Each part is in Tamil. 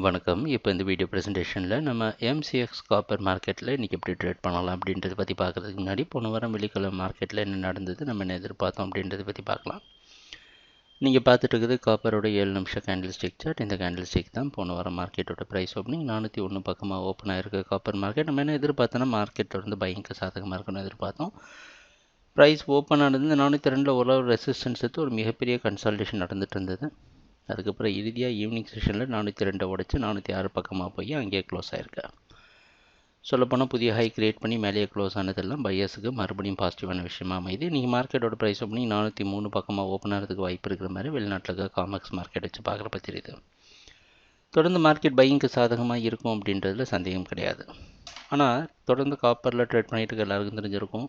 வணக்கம். இப்போ இந்த வீடியோ ப்ரெசன்டேஷனில் நம்ம எம்சிஎக்ஸ் காப்பர் மார்க்கெட்டில் இன்றைக்கி எப்படி ட்ரேட் பண்ணலாம் அப்படின்றத பற்றி பார்க்குறதுக்கு முன்னாடி போன வாரம் வெள்ளிக்கிழமை மார்க்கெட்டில் என்ன நடந்தது, நம்ம என்ன எதிர்பார்த்தோம் அப்படின்றத பற்றி பார்க்கலாம். நீங்கள் பார்த்துட்டு இருக்குது காப்பரோட 7 நிமிஷம் கேண்டில் ஸ்டிக் சார்ட். இந்த கேண்டில் ஸ்டிக் தான் போன வாரம் மார்க்கெட்டோட ப்ரைஸ் ஓப்பனிங் 401 பக்கமாக ஓப்பன் ஆகிருக்கு காப்பர் மார்க்கெட். நம்ம என்ன எதிர்பார்த்தோன்னா மார்க்கெட்டில் வந்து பையங்க சாதகமாக இருக்குன்னு எதிர்பார்த்தோம். ப்ரைஸ் ஓப்பன் ஆனது இந்த 402 ஒரு ரெசிஸ்டன்ஸ் எடுத்து ஒரு மிகப்பெரிய கன்சால்டேஷன் நடந்துட்டு இருந்தது. அதுக்கப்புறம் இறுதியாக ஈவினிங் செஷனில் 402 உடச்சி 406 பக்கமாக போய் அங்கேயே க்ளோஸ் ஆகிருக்கு. சொல்லப்போனால் புதிய ஹை கிரியேட் பண்ணி மேலேயே க்ளோஸ் ஆனதெல்லாம் பையர்ஸுக்கு மறுபடியும் பாசிட்டிவான விஷயமா அமையுது. நீங்கள் மார்க்கெட்டோட ப்ரைஸ் ஓப்பனிங் 403 பக்கமாக ஓப்பன் ஆகிறதுக்கு வாய்ப்பு இருக்கிற மாதிரி வெளிநாட்டில் இருக்க காமெக்ஸ் மார்க்கெட் வச்சு பார்க்குறப்ப தெரியுது. தொடர்ந்து மார்க்கெட் பையிங்க்கு சாதகமாக இருக்கும் அப்படின்றதுல சந்தேகம் கிடையாது. ஆனால் தொடர்ந்து காப்பரில் ட்ரேட் பண்ணிட்டு இருக்க எல்லாருக்கும் தெரிஞ்சிருக்கும்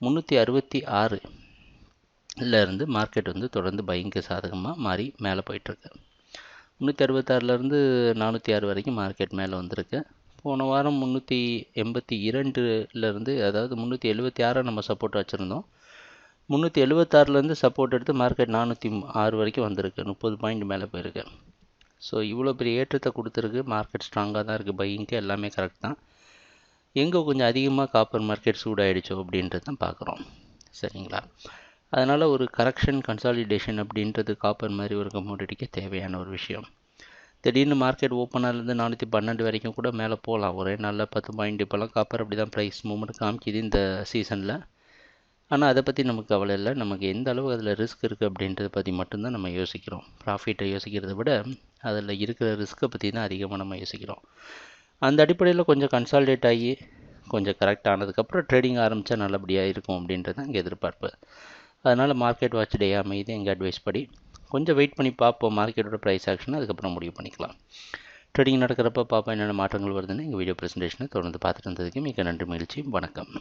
366 இருந்து மார்க்கெட் வந்து தொடர்ந்து பையிங்க்கு சாதகமாக மாறி மேலே போயிட்டுருக்கு. 366லேருந்து 406 வரைக்கும் மார்க்கெட் மேலே வந்திருக்கு. போன வாரம் 382லேருந்து, அதாவது 376 நம்ம சப்போர்ட் வச்சுருந்தோம். 376லேருந்து சப்போர்ட் எடுத்து மார்க்கெட் 406 வரைக்கும் வந்திருக்கு. 30 பாயிண்ட் மேலே போயிருக்கு. ஸோ இவ்வளோ பெரிய ஏற்றத்தை கொடுத்துருக்கு. மார்க்கெட் ஸ்ட்ராங்காக தான் இருக்குது. பையிங்க்கு எல்லாமே கரெக்ட் தான். எங்கே கொஞ்சம் அதிகமாக காப்பர் மார்க்கெட் சூடாகிடுச்சோ அப்படின்றது தான் பார்க்குறோம். சரிங்களா? அதனால் ஒரு கரெக்ஷன் கன்சாலிடேஷன் அப்படின்றது காப்பர் மாதிரி ஒரு கமோடிட்டிக்கு தேவையான ஒரு விஷயம். திடீர்னு மார்க்கெட் ஓப்பனாலேருந்து 412 வரைக்கும் கூட மேலே போகலாம். ஒரே நாளில் 10 பாயிண்ட் இப்போலாம் காப்பர் அப்படி தான் ப்ரைஸ் மூவ்மெண்ட் காமிக்குது இந்த சீசனில். ஆனால் அதை பற்றி நமக்கு கவலை இல்லை. நமக்கு எந்த அளவு அதில் ரிஸ்க் இருக்குது அப்படின்றத பற்றி மட்டும்தான் நம்ம யோசிக்கிறோம். ப்ராஃபிட்டை யோசிக்கிறத விட அதில் இருக்கிற ரிஸ்க்கை பற்றி தான் அதிகமாக நம்ம யோசிக்கிறோம். அந்த அடிப்படையில் கொஞ்சம் கன்சாலிடேட் ஆகி கொஞ்சம் கரெக்ட் ஆனதுக்கப்புறம் ட்ரேடிங் ஆரம்பித்தா நல்லபடியாக இருக்கும் அப்படின்றது தான் இங்கே எதிர்பார்ப்பு. அதனால் மார்க்கெட் வாட்ச் டே அமைது எங்கள் அட்வைஸ் படி. கொஞ்சம் வெயிட் பண்ணி பார்ப்போம் மார்க்கெட்டோட ப்ரைஸ் ஆக்ஷன், அதுக்கப்புறம் முடிவு பண்ணிக்கலாம். ட்ரேடிங் நடக்கிறப்ப பார்ப்போம் என்னென்ன மாற்றங்கள் வருதுன்னு. எங்கள் வீடியோ ப்ரெசன்டேஷனை தொடர்ந்து பார்த்துட்டு இருந்ததுக்கு மிக நன்றி, மகிழ்ச்சி, வணக்கம்.